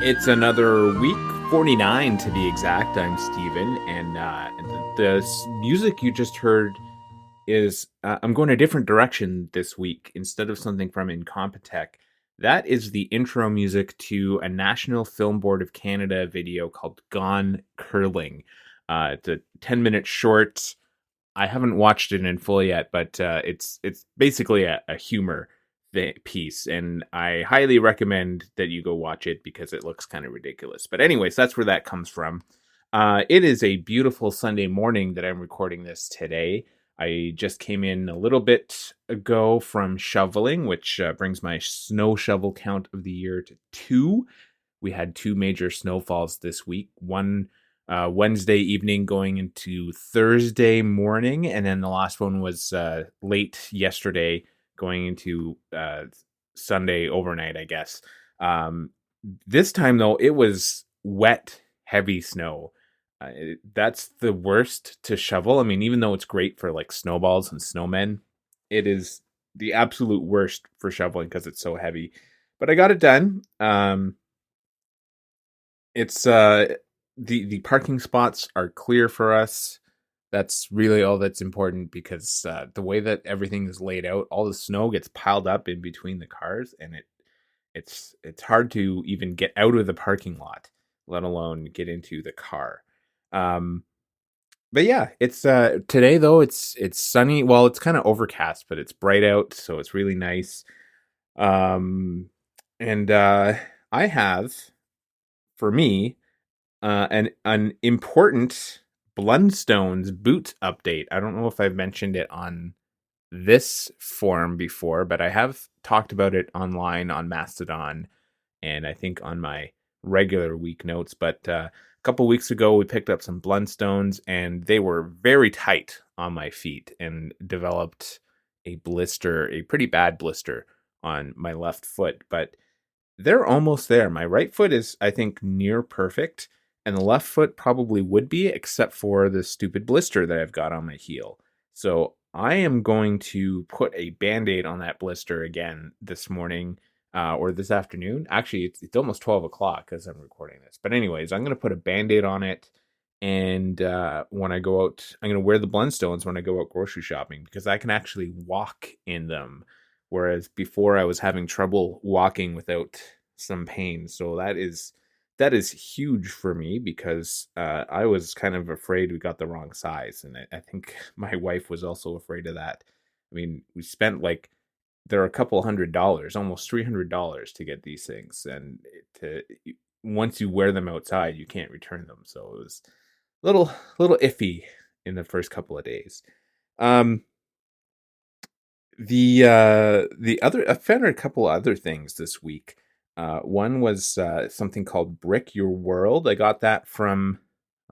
It's another week, 49 to be exact. I'm Steven, and music you just heard is I'm going a different direction this week. Instead of something from Incompetech, that is the intro music to a National Film Board of Canada video called Gone Curling. It's a 10-minute short. I haven't watched it in full yet, but it's basically a humor piece, and I highly recommend that you go watch it because it looks kind of ridiculous. But anyways, that's where that comes from. It is a beautiful Sunday morning that I'm recording this today. I just came in a little bit ago from shoveling, which brings my snow shovel count of the year to 2. We had 2 major snowfalls this week. One Wednesday evening going into Thursday morning, and then the last one was late yesterday going into Sunday overnight, I guess. This time, though, it was wet, heavy snow. That's the worst to shovel. I mean, even though it's great for like snowballs and snowmen, it is the absolute worst for shoveling because it's so heavy. But I got it done. It's the parking spots are clear for us. That's really all that's important because the way that everything is laid out, all the snow gets piled up in between the cars, and it's hard to even get out of the parking lot, let alone get into the car. But yeah, it's today though it's sunny. Well, it's kind of overcast, but it's bright out, so it's really nice. And I have for me an important Blundstones boot update. I don't know if I've mentioned it on this forum before, but I have talked about it online on Mastodon and I think on my regular week notes. But a couple weeks ago, we picked up some Blundstones and they were very tight on my feet and developed a blister, a pretty bad blister on my left foot. But they're almost there. My right foot is, I think, near perfect. And the left foot probably would be, except for the stupid blister that I've got on my heel. So I am going to put a Band-Aid on that blister again this morning or this afternoon. Actually, it's almost 12 o'clock as I'm recording this. But anyways, I'm going to put a Band-Aid on it. And when I go out, I'm going to wear the Blundstones when I go out grocery shopping because I can actually walk in them. Whereas before I was having trouble walking without some pain. So that is huge for me because I was kind of afraid we got the wrong size. And I think my wife was also afraid of that. I mean, we spent there are a couple $100, almost $300 to get these things. And once you wear them outside, you can't return them. So it was a little iffy in the first couple of days. I found a couple other things this week. One was something called Brick Your World. I got that from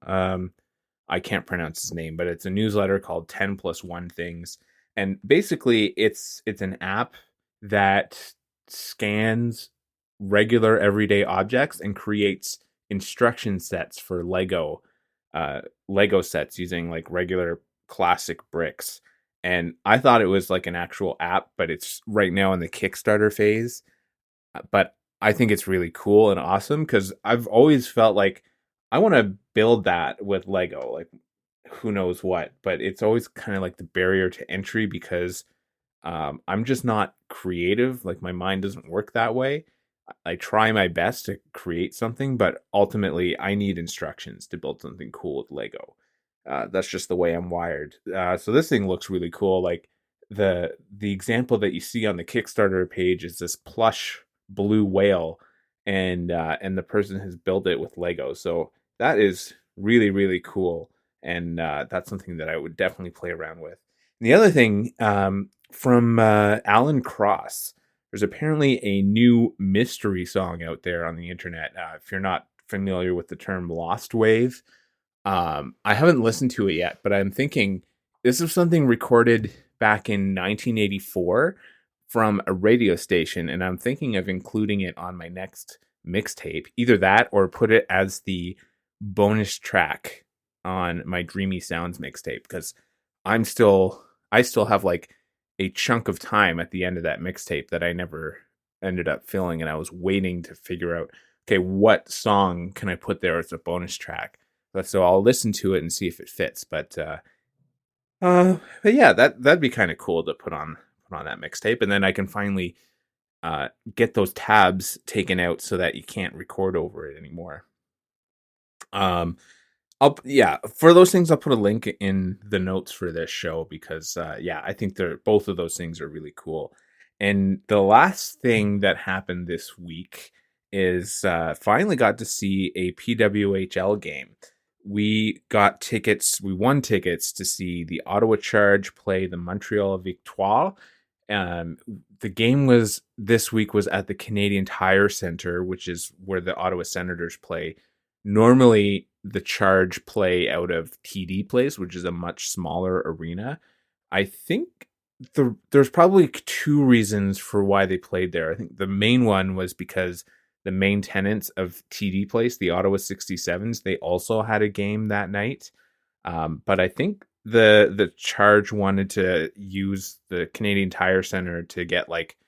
I can't pronounce his name, but it's a newsletter called 10 plus 1 things. And basically it's an app that scans regular everyday objects and creates instruction sets for Lego sets using like regular classic bricks. And I thought it was like an actual app, but it's right now in the Kickstarter phase. But I think it's really cool and awesome because I've always felt like I want to build that with Lego, like who knows what. But it's always kind of like the barrier to entry because I'm just not creative. Like my mind doesn't work that way. I try my best to create something, but ultimately I need instructions to build something cool with Lego. That's just the way I'm wired. So this thing looks really cool. Like the example that you see on the Kickstarter page is this plush blue whale, and the person has built it with Lego. So that is really, really cool, and that's something that I would definitely play around with. And the other thing from Alan Cross, there's apparently a new mystery song out there on the internet. If you're not familiar with the term Lost Wave, I haven't listened to it yet, but I'm thinking this is something recorded back in 1984 from a radio station, and I'm thinking of including it on my next mixtape. Either that or put it as the bonus track on my Dreamy Sounds mixtape because I still have like a chunk of time at the end of that mixtape that I never ended up filling, and I was waiting to figure out okay, what song can I put there as a bonus track? So I'll listen to it and see if it fits. But yeah, that'd be kind of cool to put on that mixtape, and then I can finally get those tabs taken out so that you can't record over it anymore. Um, yeah, for those things, I'll put a link in the notes for this show because yeah, I think they're both of those things are really cool. And the last thing that happened this week is finally got to see a PWHL game. We got tickets. We won tickets to see the Ottawa Charge play the Montreal Victoire. Um, the game was this week was at the Canadian Tire Center, which is where the Ottawa Senators play. Normally, the Charge play out of TD Place, which is a much smaller arena. I think there's probably two reasons for why they played there. I think the main one was because the main tenants of TD Place, the Ottawa 67s, they also had a game that night. But I think the Charge wanted to use the Canadian Tire Center to get like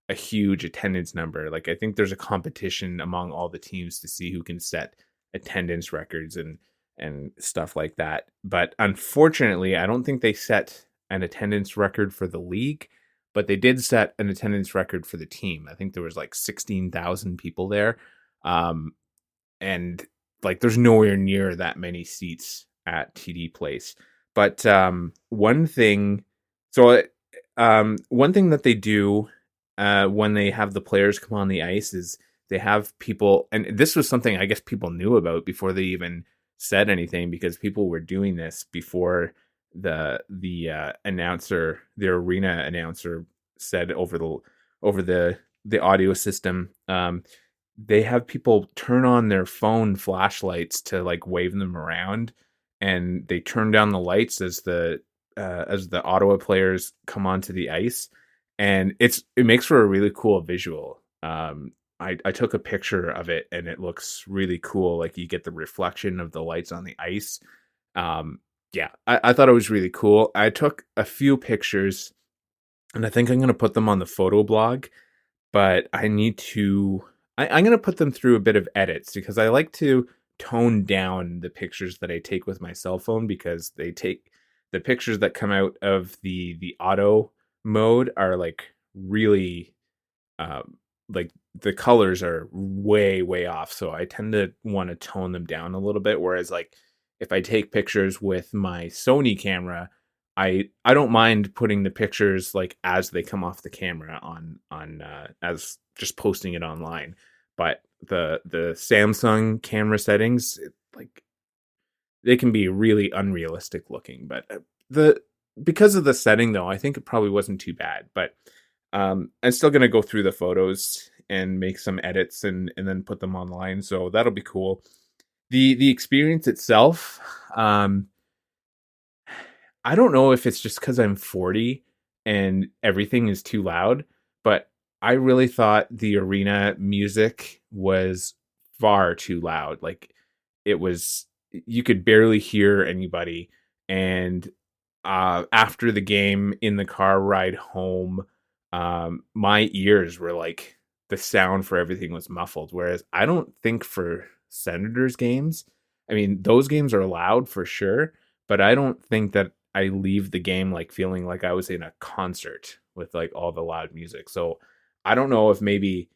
a huge attendance number. Like I think there's a competition among all the teams to see who can set attendance records and stuff like that. But unfortunately, I don't think they set an attendance record for the league, but they did set an attendance record for the team. I think there was like 16,000 people there. Um, and like there's nowhere near that many seats at TD Place. But one thing that they do when they have the players come on the ice is they have people, and this was something I guess people knew about before they even said anything because people were doing this before the announcer, the arena announcer, said over the audio system. They have people turn on their phone flashlights to like wave them around, and they turn down the lights as the Ottawa players come onto the ice, and it makes for a really cool visual. I took a picture of it, and it looks really cool. Like you get the reflection of the lights on the ice. Um, yeah, I thought it was really cool. I took a few pictures, and I think I'm gonna put them on the photo blog, but I need to. I'm going to put them through a bit of edits because I like to tone down the pictures that I take with my cell phone because they take the pictures that come out of the auto mode are like really like the colors are way off, so I tend to want to tone them down a little bit, whereas like if I take pictures with my Sony camera, I don't mind putting the pictures like as they come off the camera on as just posting it online. But the Samsung camera settings, like they can be really unrealistic looking. But the because of the setting though, I think it probably wasn't too bad. But I'm still gonna go through the photos and make some edits and then put them online. So that'll be cool. The experience itself, I don't know if it's just because I'm 40 and everything is too loud, but I really thought the arena music was far too loud. Like it was, you could barely hear anybody. And after the game in the car ride home, my ears were like the sound for everything was muffled. Whereas I don't think for Senators games, I mean, those games are loud for sure, but I don't think that I leave the game like feeling like I was in a concert with like all the loud music. So I don't know if maybe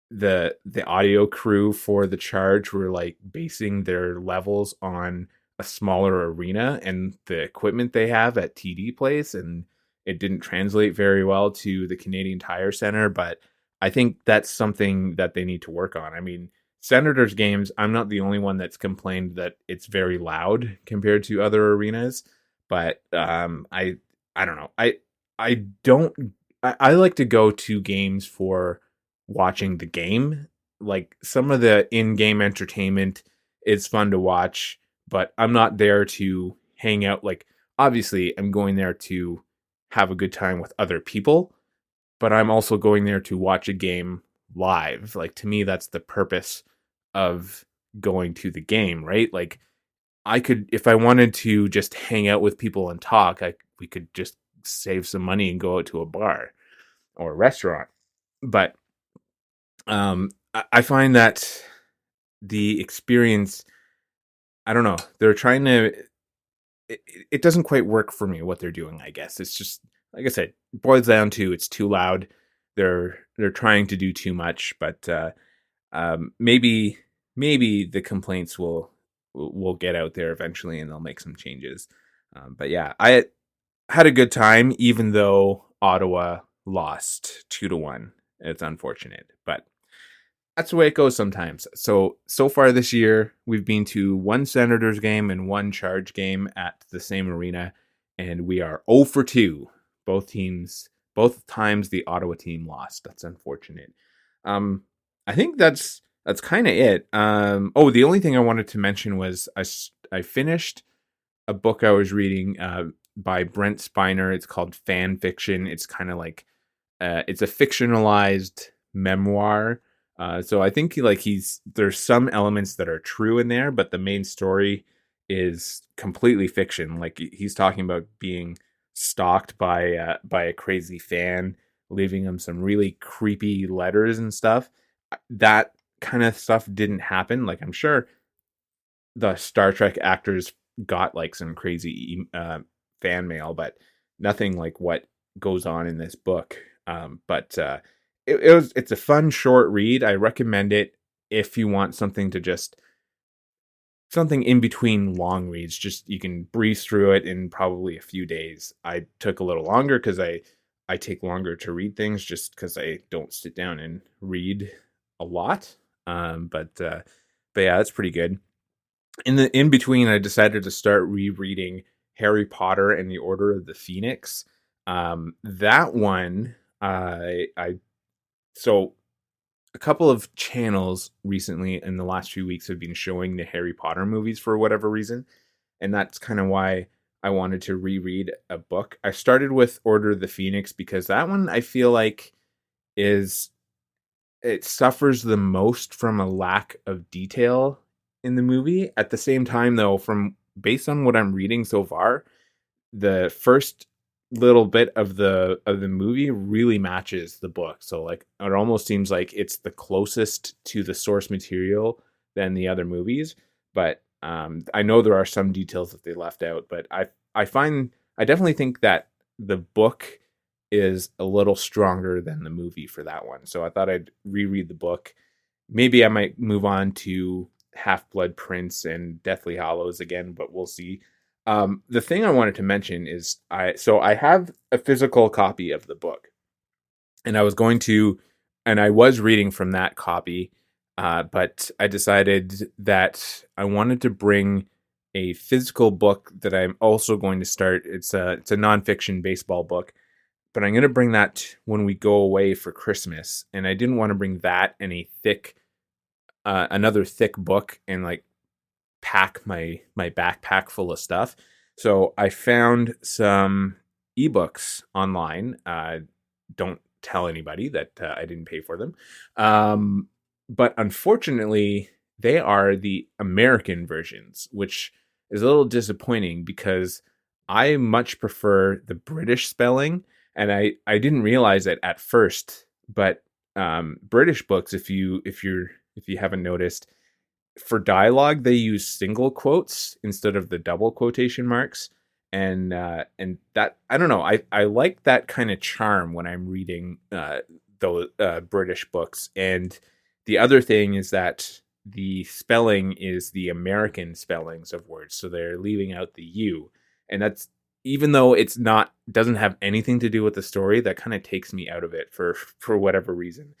the audio crew for the Charge were like basing their levels on a smaller arena and the equipment they have at TD Place, and it didn't translate very well to the Canadian Tire Center. But I think that's something that they need to work on. I mean, Senators games, I'm not the only one that's complained that it's very loud compared to other arenas, but I don't know. I don't I like to go to games for watching the game. Like some of the in-game entertainment is fun to watch, but I'm not there to hang out. Like obviously I'm going there to have a good time with other people, but I'm also going there to watch a game live. Like to me that's the purpose of going to the game, right? Like I could, if I wanted to just hang out with people and talk, we could just save some money and go out to a bar or a restaurant. But I find that the experience, I don't know. They're trying to. It doesn't quite work for me what they're doing. I guess it's just like I said, it boils down to it's too loud. They're trying to do too much, but maybe the complaints will get out there eventually, and they'll make some changes. But yeah, I had a good time, even though Ottawa lost 2-1. It's unfortunate, but that's the way it goes sometimes. So far this year, we've been to one Senators game and one Charge game at the same arena, and we are 0 for 2. Both times the Ottawa team lost. That's unfortunate. I think that's kind of it. The only thing I wanted to mention was I finished a book I was reading by Brent Spiner. It's called Fan Fiction. It's kind of like it's a fictionalized memoir. So I think there's some elements that are true in there, but the main story is completely fiction. Like he's talking about being stalked by a crazy fan, leaving him some really creepy letters and stuff. That kind of stuff didn't happen. Like I'm sure the Star Trek actors got like some crazy fan mail, but nothing like what goes on in this book. It's a fun short read. I recommend it if you want something in between long reads. Just you can breeze through it in probably a few days. I took a little longer because I take longer to read things just because I don't sit down and read a lot. But yeah, that's pretty good. In between, I decided to start rereading Harry Potter and the Order of the Phoenix. That one, so a couple of channels recently in the last few weeks have been showing the Harry Potter movies for whatever reason. And that's kind of why I wanted to reread a book. I started with Order of the Phoenix because that one I feel like it suffers the most from a lack of detail in the movie. At the same time, though, based on what I'm reading so far, the first little bit of the movie really matches the book. So like it almost seems like it's the closest to the source material than the other movies. But I know there are some details that they left out. But I definitely think that the book is a little stronger than the movie for that one. So I thought I'd reread the book. Maybe I might move on to Half-Blood Prince and Deathly Hallows again, but we'll see. The thing I wanted to mention is I have a physical copy of the book, and I was reading from that copy, but I decided that I wanted to bring a physical book that I'm also going to start. It's a nonfiction baseball book, but I'm going to bring that when we go away for Christmas, and I didn't want to bring that and another thick book and like pack my backpack full of stuff. So I found some ebooks online. Don't tell anybody that I didn't pay for them. But unfortunately, they are the American versions, which is a little disappointing because I much prefer the British spelling. And I didn't realize it at first, but British books, if you haven't noticed, for dialogue they use single quotes instead of the double quotation marks, and that I don't know. I like that kind of charm when I'm reading those British books. And the other thing is that the spelling is the American spellings of words, so they're leaving out the U, and that's, even though doesn't have anything to do with the story, that kind of takes me out of it for whatever reason.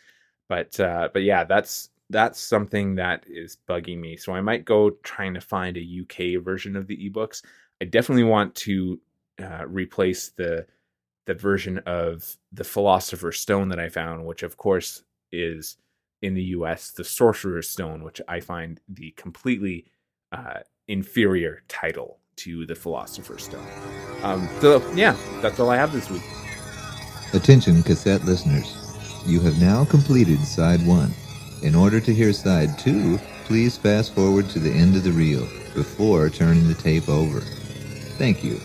But yeah, that's something that is bugging me. So I might go trying to find a UK version of the ebooks. I definitely want to replace the version of the Philosopher's Stone that I found, which of course is in the US the Sorcerer's Stone, which I find the completely inferior title to the Philosopher's Stone. So yeah, that's all I have this week. Attention cassette listeners, you have now completed side 1. In order to hear side 2, please fast forward to the end of the reel before turning the tape over. Thank you.